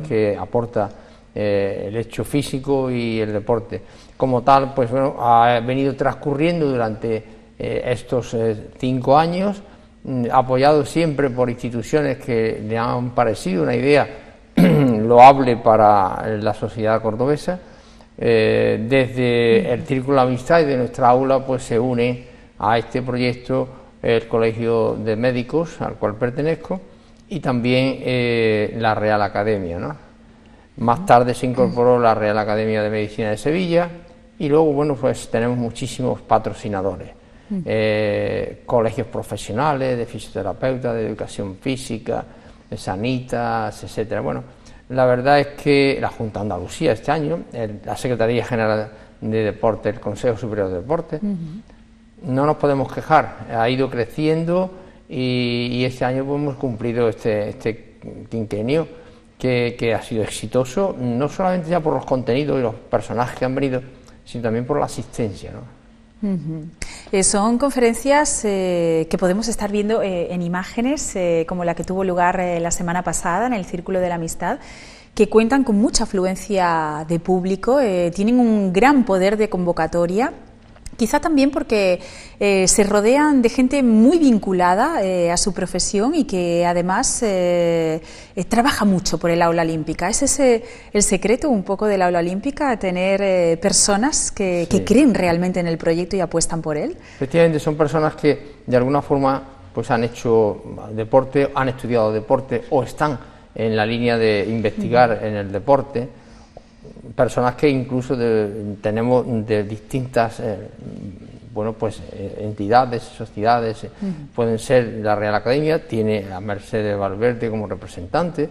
que aporta el hecho físico y el deporte. Como tal, pues bueno, ha venido transcurriendo durante estos 5 años, apoyado siempre por instituciones que le han parecido una idea loable para la sociedad cordobesa. Desde el Círculo de Amistad y de nuestra aula pues se une a este proyecto el Colegio de Médicos al cual pertenezco y también la Real Academia, ¿no? Más tarde se incorporó la Real Academia de Medicina de Sevilla y luego, bueno, pues tenemos muchísimos patrocinadores, colegios profesionales de fisioterapeutas, de educación física, de sanitas, etcétera. Bueno, la verdad es que la Junta de Andalucía este año, la Secretaría General de Deporte, el Consejo Superior de Deporte, no nos podemos quejar, ha ido creciendo y este año pues, hemos cumplido este quinquenio que ha sido exitoso, no solamente ya por los contenidos y los personajes que han venido, sino también por la asistencia, ¿no? Son conferencias que podemos estar viendo en imágenes, como la que tuvo lugar la semana pasada en el Círculo de la Amistad, que cuentan con mucha afluencia de público, tienen un gran poder de convocatoria. Quizá también porque se rodean de gente muy vinculada a su profesión y que además trabaja mucho por el aula olímpica. ¿Es ese el secreto un poco del aula olímpica, tener personas que creen realmente en el proyecto y apuestan por él? Efectivamente, son personas que de alguna forma pues han hecho deporte, han estudiado deporte o están en la línea de investigar en el deporte. Personas que incluso tenemos de distintas entidades, sociedades, pueden ser la Real Academia, tiene a Mercedes Valverde como representante,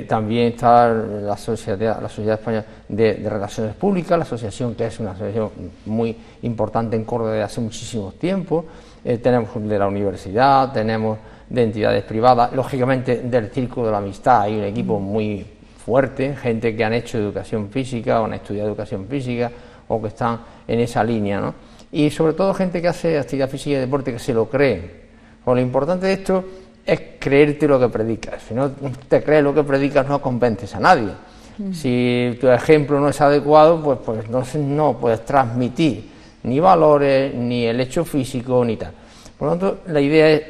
también está la Sociedad Española de Relaciones Públicas, la asociación que es una asociación muy importante en Córdoba desde hace muchísimo tiempo, tenemos de la universidad, tenemos de entidades privadas, lógicamente del Círculo de la Amistad hay un equipo muy fuerte, gente que han hecho educación física o han estudiado educación física o que están en esa línea, ¿no? Y sobre todo gente que hace actividad física y deporte que se lo cree. Pues lo importante de esto es creerte lo que predicas. Si no te crees lo que predicas no convences a nadie. Si tu ejemplo no es adecuado, pues entonces no puedes transmitir ni valores, ni el hecho físico, ni tal. Por lo tanto, la idea es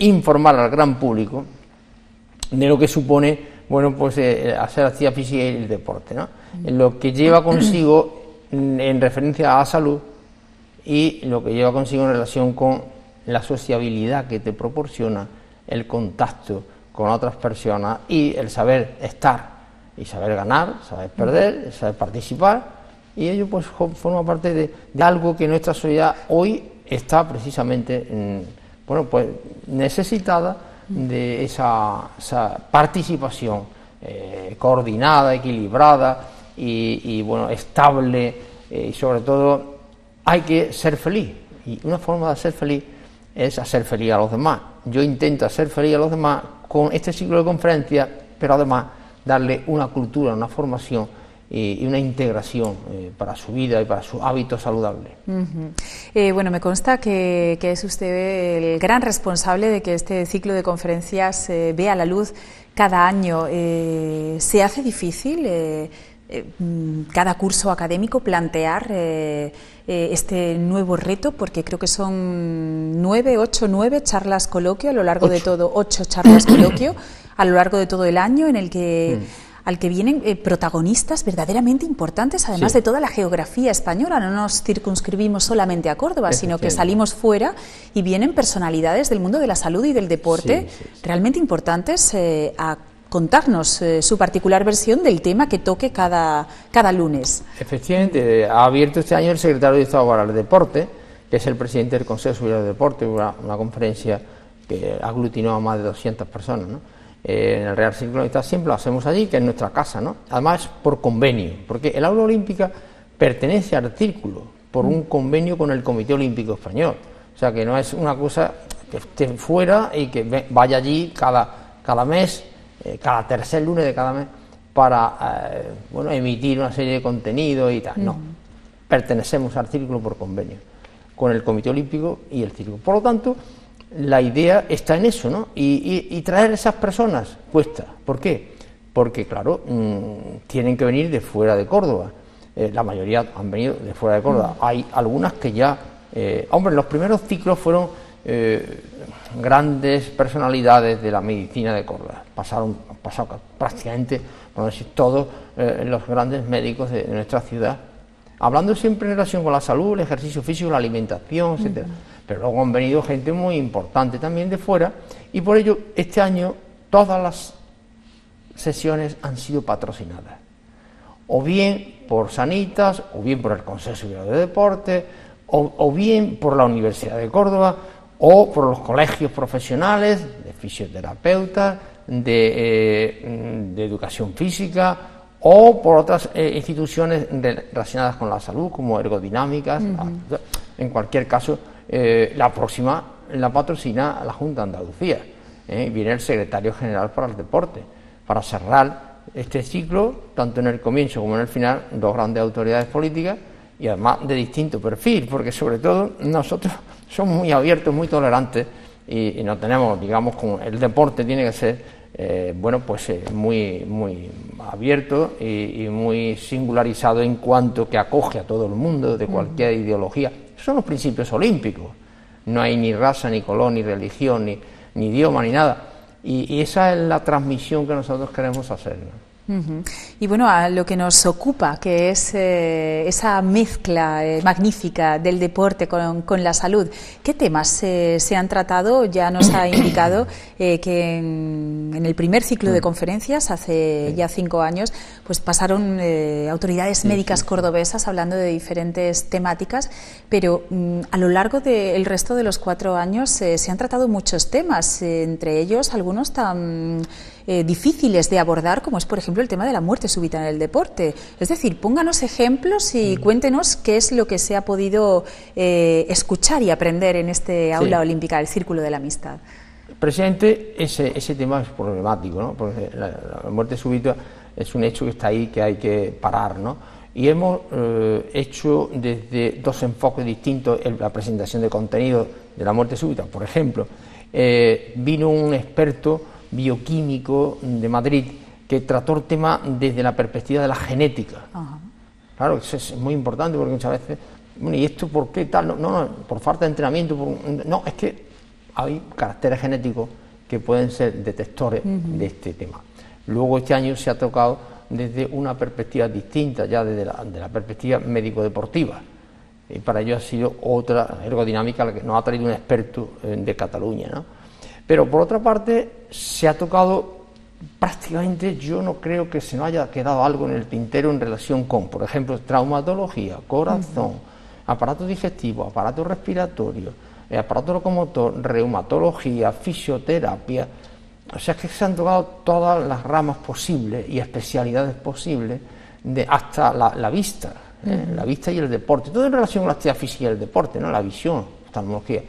informar al gran público de lo que supone hacer actividad física y el deporte, ¿no? Lo que lleva consigo en referencia a la salud y lo que lleva consigo en relación con la sociabilidad que te proporciona el contacto con otras personas y el saber estar y saber ganar, saber perder, saber participar, y ello pues forma parte de algo que nuestra sociedad hoy está precisamente necesitada de esa participación coordinada, equilibrada y estable, y sobre todo hay que ser feliz, y una forma de ser feliz es hacer feliz a los demás. Yo intento hacer feliz a los demás con este ciclo de conferencias, pero además darle una cultura, una formación y una integración para su vida y para su hábito saludable. Me consta que es usted el gran responsable de que este ciclo de conferencias vea la luz cada año. ¿Se hace difícil cada curso académico plantear este nuevo reto? Porque creo que son 9 charlas coloquio a lo largo de todo, 8 charlas coloquio a lo largo de todo el año, en el que al que vienen protagonistas verdaderamente importantes, además de toda la geografía española. No nos circunscribimos solamente a Córdoba, sino que salimos fuera y vienen personalidades del mundo de la salud y del deporte realmente importantes a contarnos su particular versión del tema que toque cada lunes. Efectivamente, ha abierto este año el secretario de Estado para el Deporte, que es el presidente del Consejo Superior de Deporte, una conferencia que aglutinó a más de 200 personas, ¿no? En el Real Círculo de Amistad siempre lo hacemos allí, que es nuestra casa, ¿no? Además por convenio, porque el aula olímpica pertenece al círculo por un convenio con el Comité Olímpico Español, o sea que no es una cosa que esté fuera y que vaya allí cada mes, cada tercer lunes de cada mes para emitir una serie de contenidos y tal. No, pertenecemos al círculo por convenio con el Comité Olímpico y el círculo. Por lo tanto, la idea está en eso, ¿no? Y traer a esas personas cuesta. ¿Por qué? Porque, claro, tienen que venir de fuera de Córdoba. La mayoría han venido de fuera de Córdoba. Hay algunas que ya Hombre, los primeros ciclos fueron grandes personalidades de la medicina de Córdoba. Han pasado prácticamente, por decir, todos los grandes médicos de nuestra ciudad, hablando siempre en relación con la salud, el ejercicio físico, la alimentación, etcétera. Pero luego han venido gente muy importante también de fuera, y por ello este año todas las sesiones han sido patrocinadas, o bien por Sanitas, o bien por el Consejo Superior de Deporte, o bien por la Universidad de Córdoba, o por los colegios profesionales de fisioterapeutas, de educación física, o por otras instituciones relacionadas con la salud, como ergodinámicas. En cualquier caso, la próxima la patrocina la Junta de Andalucía. Viene el secretario general para el deporte, para cerrar este ciclo, tanto en el comienzo como en el final, dos grandes autoridades políticas, y además de distinto perfil, porque sobre todo nosotros somos muy abiertos, muy tolerantes, y no tenemos, digamos, como el deporte tiene que ser muy abierto y muy singularizado en cuanto que acoge a todo el mundo de cualquier ideología. Son los principios olímpicos. No hay ni raza, ni color, ni religión, ni idioma, ni nada. Y esa es la transmisión que nosotros queremos hacer, ¿no? Y bueno, a lo que nos ocupa, que es esa mezcla magnífica del deporte con la salud, ¿qué temas se han tratado? Ya nos ha indicado que en el primer ciclo de conferencias, hace ya 5 años, pues pasaron autoridades médicas cordobesas hablando de diferentes temáticas, pero a lo largo del resto de los 4 años se han tratado muchos temas, entre ellos algunos tan difíciles de abordar, como es, por ejemplo, el tema de la muerte súbita en el deporte. Es decir, pónganos ejemplos y cuéntenos qué es lo que se ha podido escuchar y aprender en este aula olímpica, el Círculo de la Amistad. Precisamente ese tema es problemático, ¿no? Porque la muerte súbita es un hecho que está ahí, que hay que parar, ¿no? Y hemos hecho desde 2 enfoques distintos la presentación de contenido de la muerte súbita. Por ejemplo, vino un experto bioquímico de Madrid que trató el tema desde la perspectiva de la genética. Claro, eso es muy importante, porque muchas veces, bueno, ¿y esto por qué tal? No, por falta de entrenamiento, no, es que hay caracteres genéticos que pueden ser detectores de este tema. Luego este año se ha tocado desde una perspectiva distinta, ya desde la perspectiva médico-deportiva, y para ello ha sido otra ergodinámica la que nos ha traído un experto de Cataluña, ¿no? Pero por otra parte se ha tocado prácticamente, yo no creo que se nos haya quedado algo en el tintero en relación con, por ejemplo, traumatología, corazón, aparato digestivo, aparato respiratorio, aparato locomotor, reumatología, fisioterapia. O sea, es que se han tocado todas las ramas posibles y especialidades posibles, hasta la vista, la vista y el deporte. Todo en relación con la actividad física y el deporte, ¿no? La visión, oftalmología.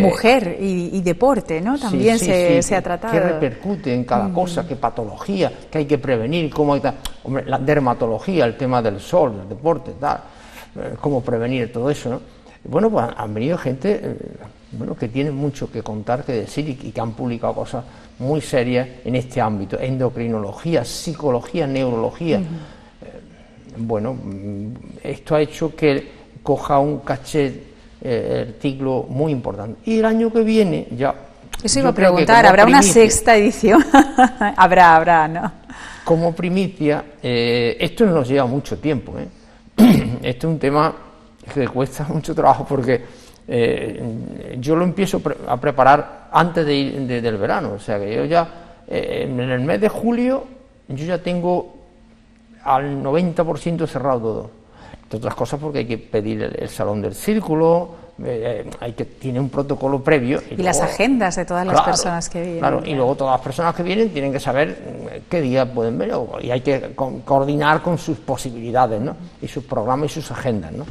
Mujer y deporte, ¿no? También se ha tratado. ¿Qué repercute en cada cosa? ¿Qué patología? ¿Qué hay que prevenir? ¿Cómo hay hombre, la dermatología, el tema del sol, del deporte, tal? ¿Cómo prevenir todo eso, no? Bueno, pues han venido gente que tiene mucho que contar, que decir, y que han publicado cosas muy serias en este ámbito: endocrinología, psicología, neurología. Bueno, esto ha hecho que coja un caché el ciclo muy importante. Y el año que viene ya... Eso iba a preguntar, ¿habrá una 6ª edición? habrá, ¿no? Como primicia, esto no nos lleva mucho tiempo, Esto es un tema que cuesta mucho trabajo, porque yo lo empiezo a preparar antes del verano. O sea que yo ya, en el mes de julio, yo ya tengo al 90% cerrado todo. Entre otras cosas porque hay que pedir el salón del círculo, tiene un protocolo previo. Y las agendas de todas las personas que vienen. Claro, y luego todas las personas que vienen tienen que saber qué día pueden ver, y hay que coordinar con sus posibilidades, ¿no? Y sus programas y sus agendas, ¿no?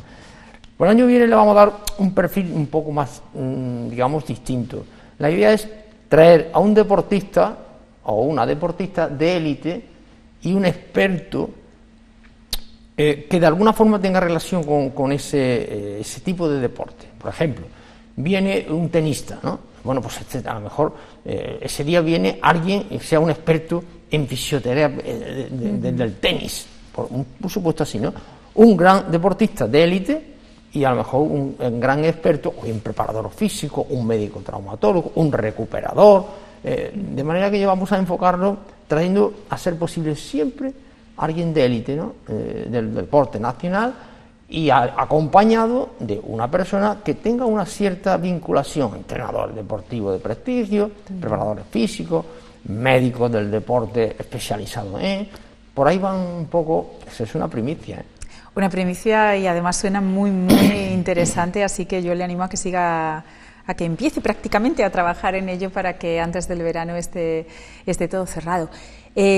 Por el año que viene le vamos a dar un perfil un poco más, digamos, distinto. La idea es traer a un deportista o una deportista de élite y un experto que de alguna forma tenga relación con ese tipo de deporte. Por ejemplo, viene un tenista, ¿no? Bueno, pues a lo mejor ese día viene alguien que sea un experto en fisioterapia del tenis, por supuesto así, ¿no? Un gran deportista de élite y a lo mejor un gran experto, o un preparador físico, un médico traumatólogo, un recuperador, de manera que vamos a enfocarlo trayendo a ser posible siempre alguien de élite, ¿no? Del deporte nacional, y acompañado de una persona que tenga una cierta vinculación, entrenador deportivo de prestigio, preparadores físicos, médicos del deporte especializado en... Por ahí van un poco, eso es una primicia, ¿eh? Una primicia, y además suena muy, muy interesante, así que yo le animo a que siga, a que empiece prácticamente a trabajar en ello para que antes del verano esté todo cerrado.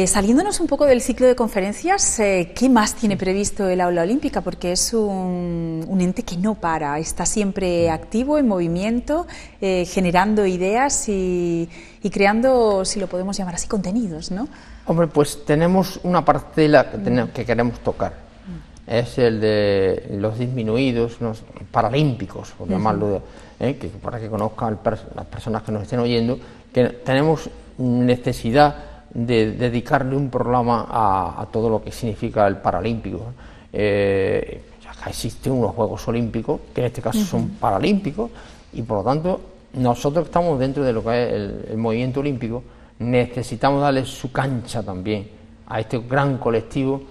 Saliéndonos un poco del ciclo de conferencias, ¿qué más tiene previsto el Aula Olímpica? Porque es un ente que no para, está siempre activo, en movimiento, generando ideas y creando, si lo podemos llamar así, contenidos, ¿no? Hombre, pues tenemos una parcela que queremos tocar. Es el de los disminuidos, los paralímpicos, por llamarlo, para que conozcan las personas que nos estén oyendo, que tenemos necesidad de dedicarle un programa a todo lo que significa el paralímpico. Acá existen unos Juegos Olímpicos, que en este caso son paralímpicos, y por lo tanto nosotros que estamos dentro de lo que es el movimiento olímpico, necesitamos darle su cancha también a este gran colectivo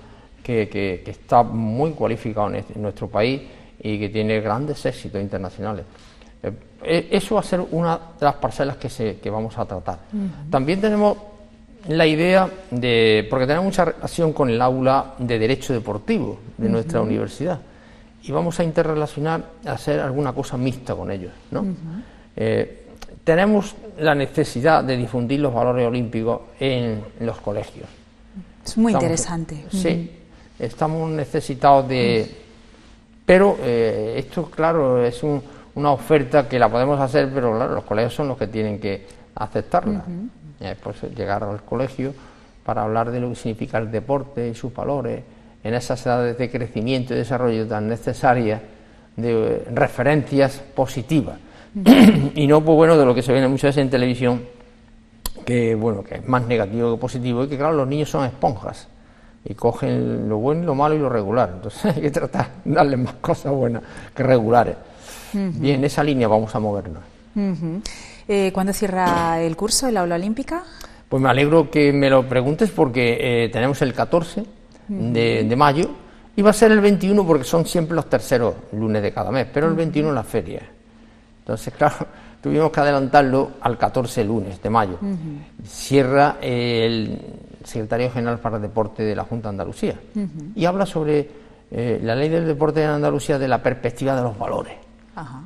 que está muy cualificado en nuestro país y que tiene grandes éxitos internacionales. Eso va a ser una de las parcelas que vamos a tratar. También tenemos la idea porque tenemos mucha relación con el aula de Derecho Deportivo de nuestra universidad, y vamos a interrelacionar, a hacer alguna cosa mixta con ellos, ¿no? Tenemos la necesidad de difundir los valores olímpicos en los colegios. Es muy interesante. Sí, estamos necesitados de... Pero esto, claro, es una oferta que la podemos hacer, pero claro, los colegios son los que tienen que aceptarla. Pues llegar al colegio para hablar de lo que significa el deporte y sus valores, en esas edades de crecimiento y desarrollo tan necesarias, de referencias positivas. Y no, pues bueno, de lo que se ve muchas veces en televisión, que bueno, que es más negativo que positivo, y que claro, los niños son esponjas y cogen lo bueno, lo malo y lo regular, entonces hay que tratar de darles más cosas buenas que regulares. Bien, en esa línea vamos a movernos. ¿Cuándo cierra el curso, el Aula Olímpica? Pues me alegro que me lo preguntes, porque tenemos el 14 de mayo, y va a ser el 21 porque son siempre los terceros lunes de cada mes, pero el 21 es la feria. Entonces, claro, tuvimos que adelantarlo al 14 lunes de mayo. Cierra el secretario general para el deporte de la Junta de Andalucía y habla sobre la ley del deporte de Andalucía, de la perspectiva de los valores.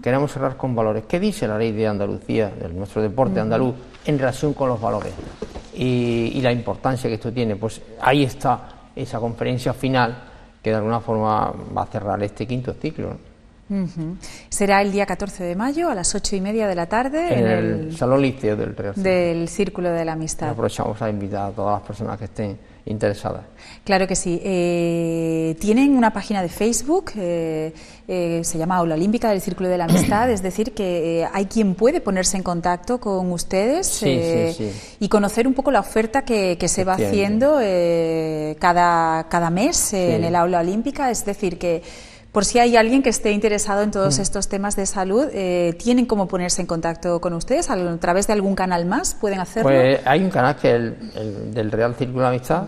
Queremos cerrar con valores. ¿Qué dice la ley de Andalucía, de nuestro deporte andaluz, en relación con los valores y la importancia que esto tiene? Pues ahí está esa conferencia final que de alguna forma va a cerrar este quinto ciclo, ¿no? Será el día 14 de mayo a las 8:30 de la tarde en el Salón Liceo del Real del Círculo de la Amistad. Aprovechamos a invitar a todas las personas que estén interesadas. Claro que sí. Tienen una página de Facebook, se llama Aula Olímpica del Círculo de la Amistad, es decir, que hay quien puede ponerse en contacto con ustedes y conocer un poco la oferta que se va haciendo cada mes en el Aula Olímpica, es decir, que por si hay alguien que esté interesado en todos estos temas de salud, ¿tienen cómo ponerse en contacto con ustedes? ¿A través de algún canal más pueden hacerlo? Pues hay un canal que es el del Real Círculo de la Amistad,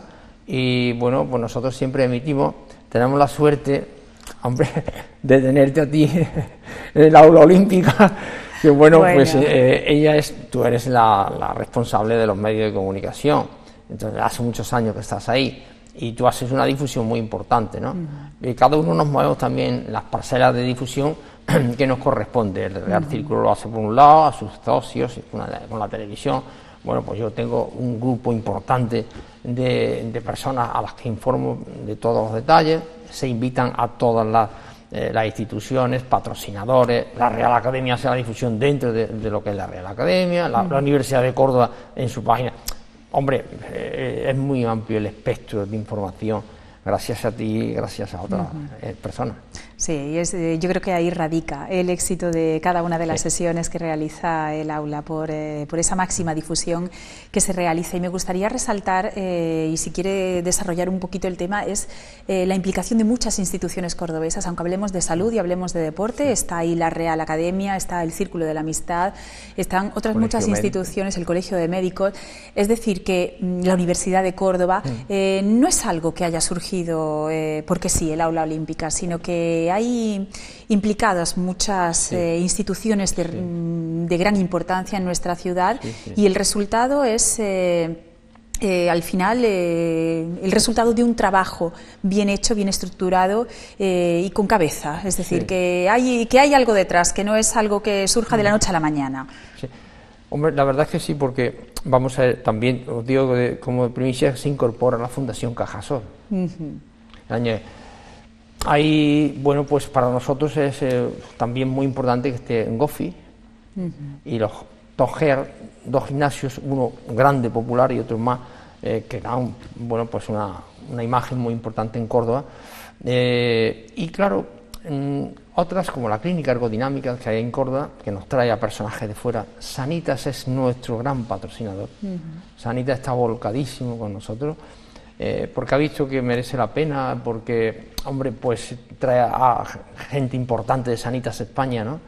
y bueno, pues nosotros siempre emitimos, tenemos la suerte, hombre, de tenerte a ti en el Aula Olímpica, que bueno. Pues tú eres la responsable de los medios de comunicación, entonces hace muchos años que estás ahí, y tú haces una difusión muy importante, ¿no? Y cada uno nos movemos también las parcelas de difusión que nos corresponde. El Real Círculo lo hace por un lado, a sus socios, con la televisión. Bueno, pues yo tengo un grupo importante de personas a las que informo de todos los detalles. Se invitan a todas las instituciones, patrocinadores. La Real Academia hace la difusión dentro de lo que es la Real Academia, la Universidad de Córdoba en su página. Hombre, es muy amplio el espectro de información, gracias a ti y gracias a otras personas. Sí, yo creo que ahí radica el éxito de cada una de las sesiones que realiza el aula, por esa máxima difusión que se realiza. Y me gustaría resaltar, y si quiere desarrollar un poquito el tema, es la implicación de muchas instituciones cordobesas. Aunque hablemos de salud y hablemos de deporte, está ahí la Real Academia, está el Círculo de la Amistad, están otras muchas instituciones, el Colegio de Médicos. Es decir, que la Universidad de Córdoba no es algo que haya surgido porque sí, el aula olímpica, sino que hay implicadas muchas instituciones de gran importancia en nuestra ciudad y el resultado es al final el resultado de un trabajo bien hecho, bien estructurado y con cabeza, es decir, que hay algo detrás, que no es algo que surja de la noche a la mañana. Sí. Hombre, la verdad es que sí, porque vamos a ver, también os digo que como primicia se incorpora la Fundación Cajasol. Ahí, bueno, pues para nosotros es también muy importante que esté en Gofi y los dos gimnasios, uno grande, popular y otro más, que dan, bueno, pues una imagen muy importante en Córdoba. Y claro, otras como la clínica ergodinámica que hay en Córdoba, que nos trae a personajes de fuera. Sanitas es nuestro gran patrocinador. Sanitas está volcadísimo con nosotros. Porque ha visto que merece la pena, porque, hombre, pues trae a gente importante de Sanitas España, ¿no?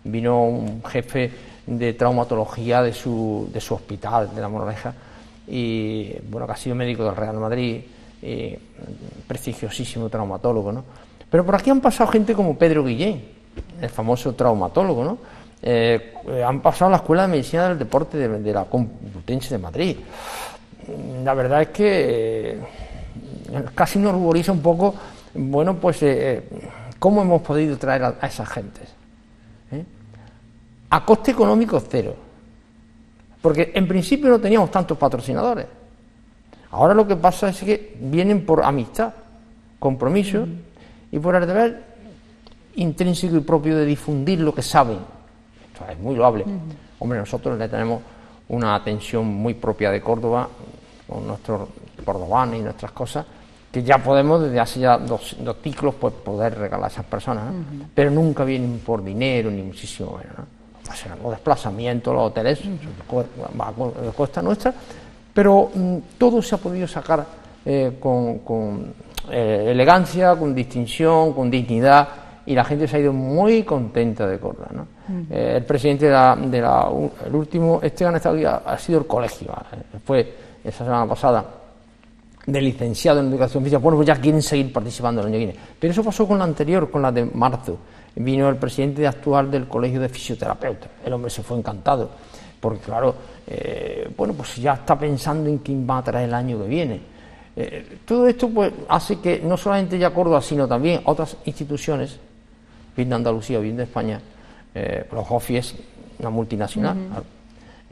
Vino un jefe de traumatología de su hospital, de La Moraleja, y, bueno, que ha sido médico del Real Madrid, prestigiosísimo traumatólogo, ¿no? Pero por aquí han pasado gente como Pedro Guillén, el famoso traumatólogo, ¿no? Han pasado a la Escuela de Medicina del Deporte de la Complutense de Madrid. La verdad es que casi nos ruboriza un poco, bueno, pues cómo hemos podido traer a esas gentes. A coste económico cero, porque en principio no teníamos tantos patrocinadores. Ahora lo que pasa es que vienen por amistad, compromiso y por el deber intrínseco y propio de difundir lo que saben. Esto es muy loable. Hombre, nosotros le tenemos una atención muy propia de Córdoba, con nuestros cordobanos y nuestras cosas, que ya podemos desde hace ya dos ciclos pues poder regalar a esas personas, ¿no? Pero nunca vienen por dinero ni muchísimo menos, ¿no? O sea, los desplazamientos, los hoteles, cuesta nuestra, pero todo se ha podido sacar con elegancia, con distinción, con dignidad, y la gente se ha ido muy contenta de Córdoba, ¿no? El presidente el último, han estado ha sido el colegio, fue esa semana pasada, de licenciado en educación física. Bueno, pues ya quieren seguir participando el año que viene, pero eso pasó con la anterior, con la de marzo. Vino el presidente actual del Colegio de Fisioterapeutas, el hombre se fue encantado, porque claro, bueno, pues ya está pensando en quién va a traer el año que viene. Todo esto pues hace que no solamente ya Córdoba, sino también otras instituciones, bien de Andalucía o bien de España, los Gofi es una multinacional,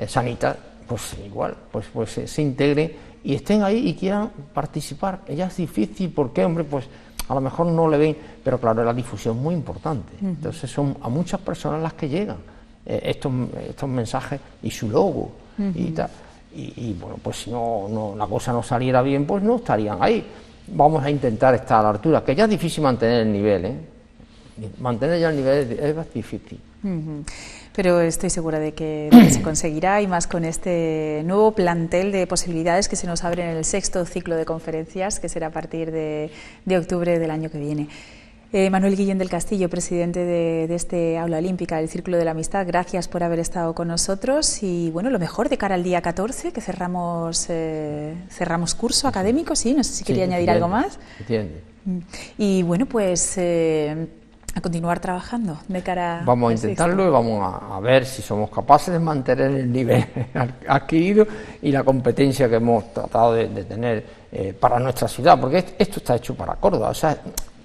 Sanitas, pues igual, pues se integren y estén ahí y quieran participar. Ya es difícil, porque, hombre, pues a lo mejor no le ven, pero claro, la difusión es muy importante. Entonces son a muchas personas las que llegan estos mensajes y su logo y tal. Y bueno, pues si no la cosa no saliera bien, pues no estarían ahí. Vamos a intentar estar a la altura, que ya es difícil mantener el nivel, Mantener ya el nivel es difícil. Pero estoy segura de que se conseguirá, y más con este nuevo plantel de posibilidades que se nos abre en el 6º ciclo de conferencias, que será a partir de octubre del año que viene. Manuel Guillén del Castillo, presidente de este aula olímpica del Círculo de la Amistad, gracias por haber estado con nosotros, y bueno, lo mejor de cara al día 14, que cerramos curso académico, ¿sí? No sé si quería añadir algo más. Y bueno, pues a continuar trabajando de cara a... Vamos a intentarlo y vamos a ver si somos capaces de mantener el nivel adquirido y la competencia que hemos tratado de tener para nuestra ciudad, porque esto está hecho para Córdoba, o sea,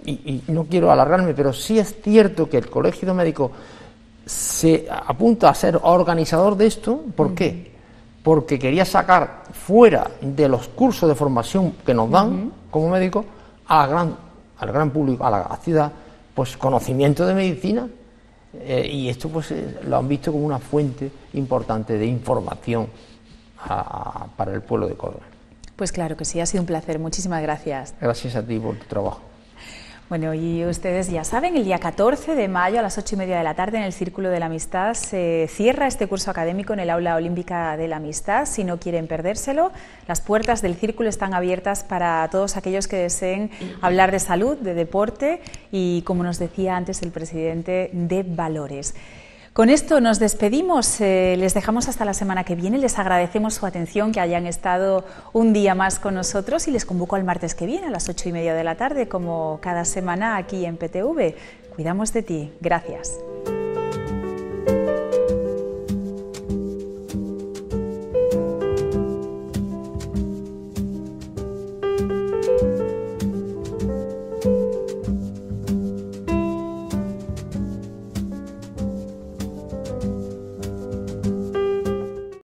y no quiero alargarme, pero sí es cierto que el Colegio de Médicos se apunta a ser organizador de esto. ¿Por qué? Porque quería sacar fuera de los cursos de formación que nos dan como médicos al gran público, a la ciudad, pues conocimiento de medicina, y esto pues lo han visto como una fuente importante de información para el pueblo de Córdoba. Pues claro que sí, ha sido un placer, muchísimas gracias. Gracias a ti por tu trabajo. Bueno, y ustedes ya saben, el día 14 de mayo a las 8:30 de la tarde en el Círculo de la Amistad se cierra este curso académico en el Aula Olímpica de la Amistad. Si no quieren perdérselo, las puertas del Círculo están abiertas para todos aquellos que deseen hablar de salud, de deporte y, como nos decía antes el presidente, de valores. Con esto nos despedimos, les dejamos hasta la semana que viene, les agradecemos su atención, que hayan estado un día más con nosotros y les convoco al martes que viene a las 8:30 de la tarde, como cada semana aquí en PTV. Cuidamos de ti. Gracias.